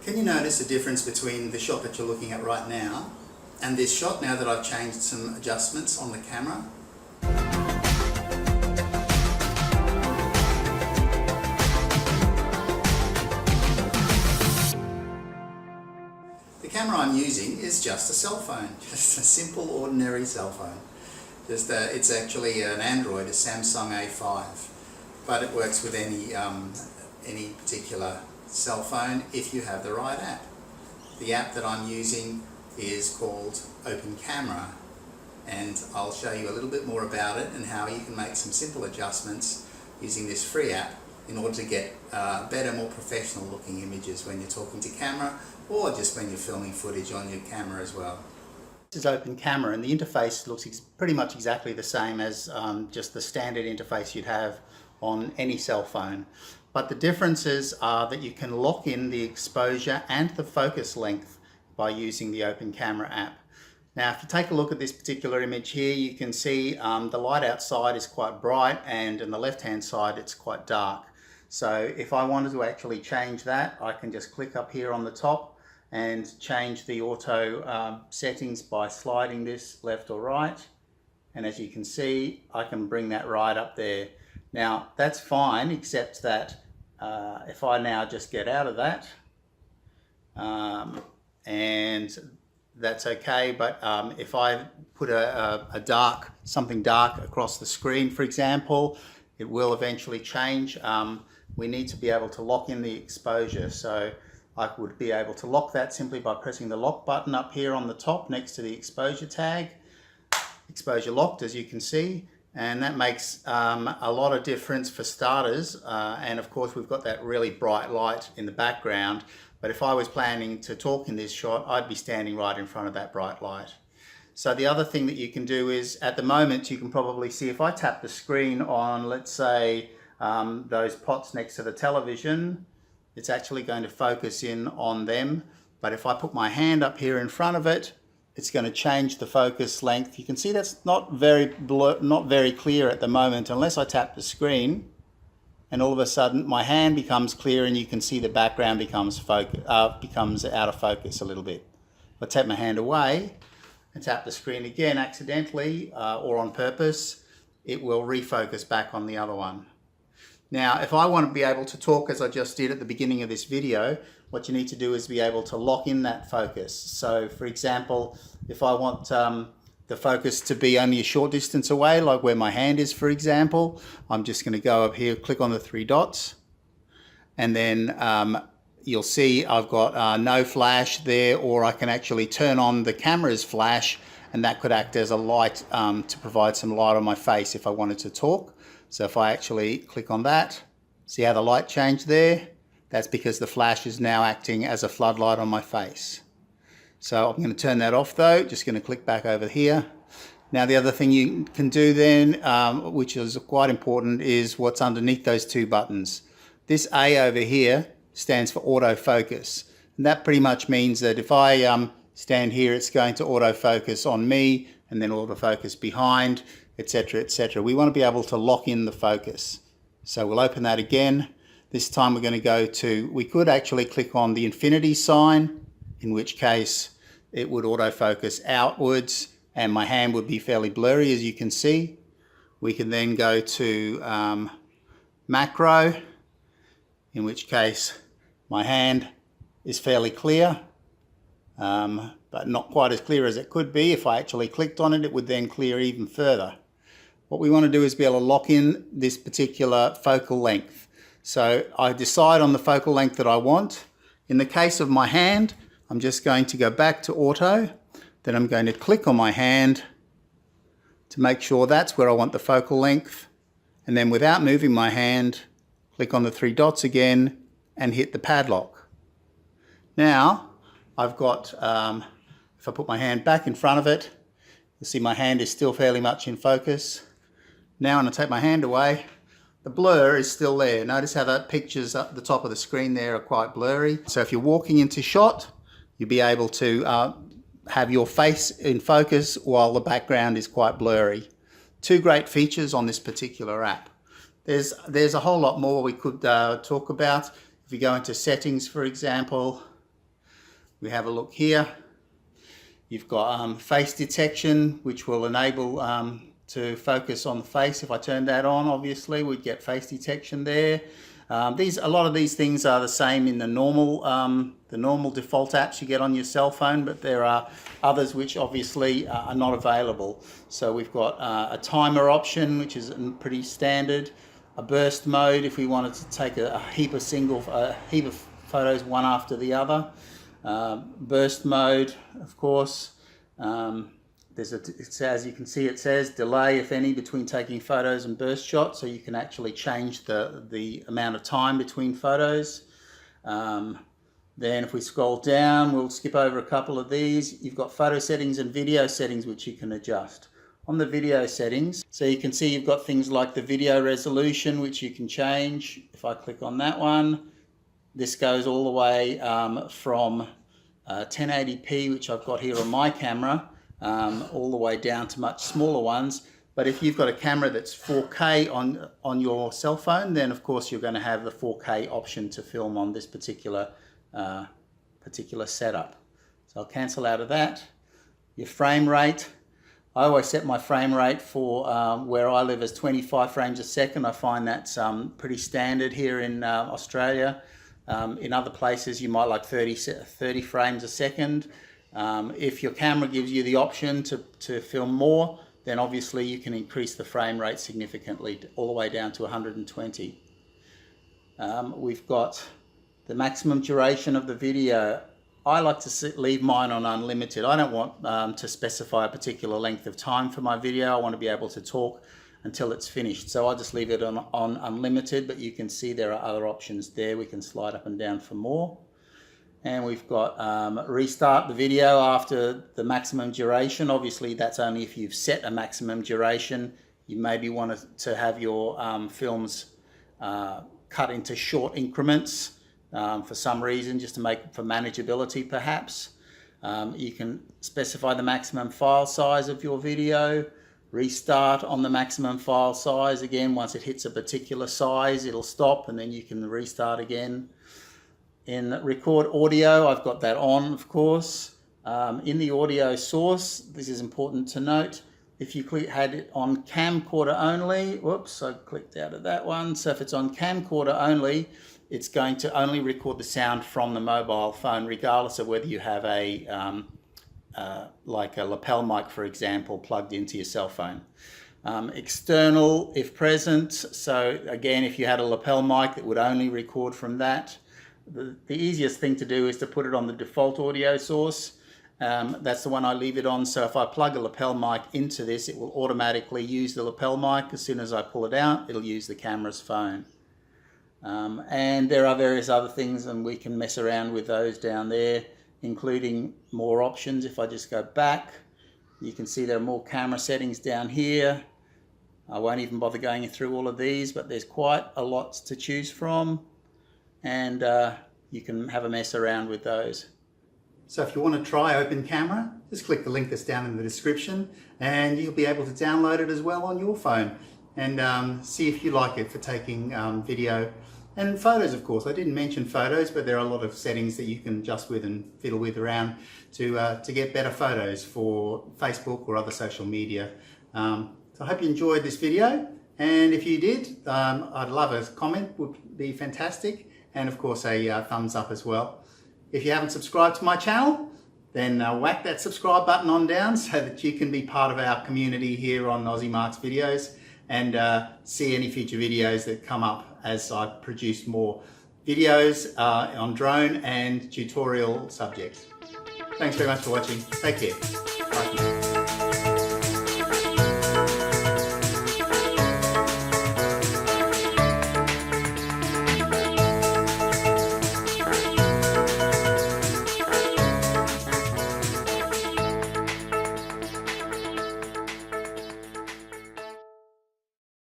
Can you notice the difference between the shot that you're looking at right now and this shot now that I've changed some adjustments on the camera? The camera I'm using is just a cell phone, just a simple ordinary cell phone. It's actually an Android, a Samsung A5, but it works with any particular cell phone if you have the right app. The app that I'm using is called Open Camera, and I'll show you a little bit more about it and how you can make some simple adjustments using this free app in order to get better, more professional looking images when you're talking to camera or just when you're filming footage on your camera as well. This is Open Camera, and the interface looks pretty much exactly the same as just the standard interface you'd have on any cell phone. But the differences are that you can lock in the exposure and the focus length by using the Open Camera app. Now, if you take a look at this particular image here, you can see the light outside is quite bright, and on the left-hand side it's quite dark. So if I wanted to actually change that, I can just click up here on the top and change the auto settings by sliding this left or right. And as you can see, I can bring that right up there. Now that's fine, except that if I now just get out of that, and that's okay, but if I put something dark across the screen, for example, it will eventually change. We need to be able to lock in the exposure, so I would be able to lock that simply by pressing the lock button up here on the top next to the exposure tag. Exposure locked, as you can see, and that makes a lot of difference for starters, and of course we've got that really bright light in the background, but if I was planning to talk in this shot, I'd be standing right in front of that bright light. So the other thing that you can do is, at the moment, you can probably see if I tap the screen on, let's say, those pots next to the television, it's actually going to focus in on them. But if I put my hand up here in front of it, it's going to change the focus length. You can see that's not very clear at the moment unless I tap the screen, and all of a sudden my hand becomes clear and you can see the background becomes out of focus a little bit. If I tap my hand away and tap the screen again accidentally or on purpose, it will refocus back on the other one. Now, if I want to be able to talk as I just did at the beginning of this video, what you need to do is be able to lock in that focus. So, for example, if I want the focus to be only a short distance away, like where my hand is, for example, I'm just going to go up here, click on the three dots, and then you'll see I've got no flash there, or I can actually turn on the camera's flash, and that could act as a light to provide some light on my face if I wanted to talk. So if I actually click on that, see how the light changed there? That's because the flash is now acting as a floodlight on my face. So I'm going to turn that off though, just going to click back over here. Now the other thing you can do then, which is quite important, is what's underneath those two buttons. This A over here stands for autofocus. And that pretty much means that if I stand here, it's going to autofocus on me and then autofocus behind, etc., etc. We want to be able to lock in the focus. So we'll open that again. This time we're going to go to, we could actually click on the infinity sign, in which case it would autofocus outwards and my hand would be fairly blurry, as you can see. We can then go to macro, in which case my hand is fairly clear, but not quite as clear as it could be. If I actually clicked on it, it would then clear even further. What we want to do is be able to lock in this particular focal length. So I decide on the focal length that I want. In the case of my hand, I'm just going to go back to auto. Then I'm going to click on my hand to make sure that's where I want the focal length. And then without moving my hand, click on the three dots again and hit the padlock. Now I've got, if I put my hand back in front of it, you'll see my hand is still fairly much in focus. Now when I take my hand away, the blur is still there. Notice how the pictures up the top of the screen there are quite blurry. So if you're walking into shot, you'll be able to have your face in focus while the background is quite blurry. Two great features on this particular app. There's a whole lot more we could talk about. If you go into settings, for example, we have a look here. You've got face detection, which will enable to focus on the face. If I turn that on, obviously we'd get face detection there. A lot of these things are the same in the normal default apps you get on your cell phone, but there are others which obviously are not available. So we've got a timer option, which is pretty standard. A burst mode if we wanted to take a heap of photos one after the other. Burst mode, of course. As you can see, it says delay, if any, between taking photos and burst shots, so you can actually change the amount of time between photos. Then if we scroll down, we'll skip over a couple of these. You've got photo settings and video settings, which you can adjust. On the video settings, so you can see you've got things like the video resolution, which you can change. If I click on that one, this goes all the way from 1080p, which I've got here on my camera, all the way down to much smaller ones. But if you've got a camera that's 4K on your cell phone, then of course you're going to have the 4K option to film on this particular setup. So I'll cancel out of that. Your frame rate, I always set my frame rate for where I live as 25 frames a second. I find that's pretty standard here in Australia. In other places you might like 30 frames a second. If your camera gives you the option to film more, then obviously you can increase the frame rate significantly all the way down to 120. We've got the maximum duration of the video. I like to leave mine on unlimited. I don't want to specify a particular length of time for my video. I want to be able to talk until it's finished. So I'll just leave it on unlimited, but you can see there are other options there. We can slide up and down for more. And we've got restart the video after the maximum duration. Obviously that's only if you've set a maximum duration. You maybe want to have your films cut into short increments for some reason, just to make for manageability perhaps. You can specify the maximum file size of your video, restart on the maximum file size. Again, once it hits a particular size, it'll stop and then you can restart again. In record audio, I've got that on, of course. In the audio source, this is important to note, if you had it on camcorder only, whoops, I clicked out of that one. So if it's on camcorder only, it's going to only record the sound from the mobile phone, regardless of whether you have like a lapel mic, for example, plugged into your cell phone. External, if present. So again, if you had a lapel mic, it would only record from that. The easiest thing to do is to put it on the default audio source. That's the one I leave it on. So if I plug a lapel mic into this, it will automatically use the lapel mic. As soon as I pull it out, it'll use the camera's phone. And there are various other things, and we can mess around with those down there, including more options. If I just go back, you can see there are more camera settings down here. I won't even bother going through all of these, but there's quite a lot to choose from, and you can have a mess around with those. So if you want to try Open Camera, just click the link that's down in the description and you'll be able to download it as well on your phone and see if you like it for taking video and photos, of course. I didn't mention photos, but there are a lot of settings that you can adjust with and fiddle with around to get better photos for Facebook or other social media. So I hope you enjoyed this video, and if you did, I'd love a comment, would be fantastic, and of course a thumbs up as well. If you haven't subscribed to my channel, then whack that subscribe button on down so that you can be part of our community here on Aussie Marks Videos and see any future videos that come up as I produce more videos on drone and tutorial subjects. Thanks very much for watching. Take care. Bye.